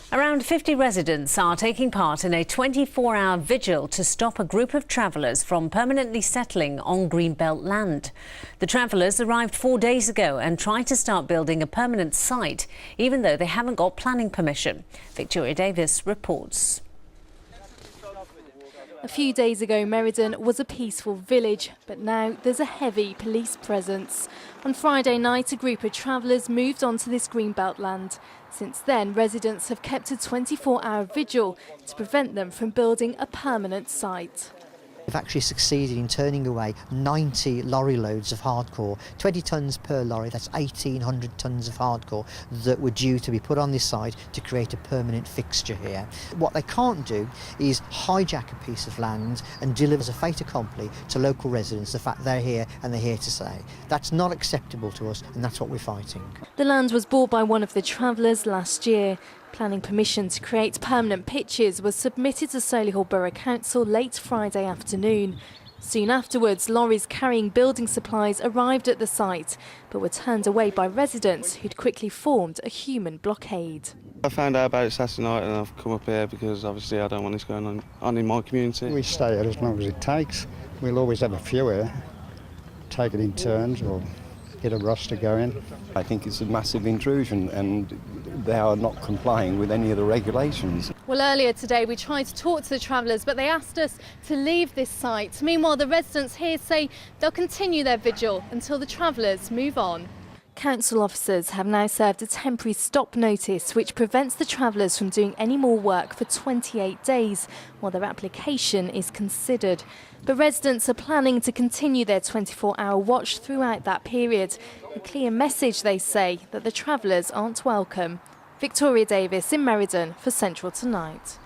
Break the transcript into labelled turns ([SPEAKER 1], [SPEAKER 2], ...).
[SPEAKER 1] Around 50 residents are taking part in a 24-hour vigil to stop a group of travellers from permanently settling on Greenbelt land. The travellers arrived 4 days ago and tried to start building a permanent site, even though they haven't got planning permission. Victoria Davis reports.
[SPEAKER 2] A few days ago, Meriden was a peaceful village, but now there's a heavy police presence. On Friday night, a group of travellers moved onto this Greenbelt land. Since then, residents have kept a 24-hour vigil to prevent them from building a permanent site.
[SPEAKER 3] We've actually succeeded in turning away 90 lorry loads of hardcore, 20 tonnes per lorry, that's 1,800 tonnes of hardcore that were due to be put on this site to create a permanent fixture here. What they can't do is hijack a piece of land and deliver as a fait accompli to local residents the fact they're here and they're here to stay. That's not acceptable to us, and that's what we're fighting.
[SPEAKER 2] The land was bought by one of the travellers last year. Planning permission to create permanent pitches was submitted to Solihull Borough Council late Friday afternoon. Soon afterwards, lorries carrying building supplies arrived at the site, but were turned away by residents who'd quickly formed a human blockade.
[SPEAKER 4] I found out about it Saturday night and I've come up here because obviously I don't want this going on in my community.
[SPEAKER 5] We stay here as long as it takes. We'll always have a few here, take it in turns or get a roster going.
[SPEAKER 6] I think it's a massive intrusion and they are not complying with any of the regulations.
[SPEAKER 2] Well, earlier today we tried to talk to the travellers, but they asked us to leave this site. Meanwhile, the residents here say they'll continue their vigil until the travellers move on. Council officers have now served a temporary stop notice which prevents the travellers from doing any more work for 28 days while their application is considered. But residents are planning to continue their 24-hour watch throughout that period. A clear message, they say, that the travellers aren't welcome. Victoria Davis in Meriden for Central Tonight.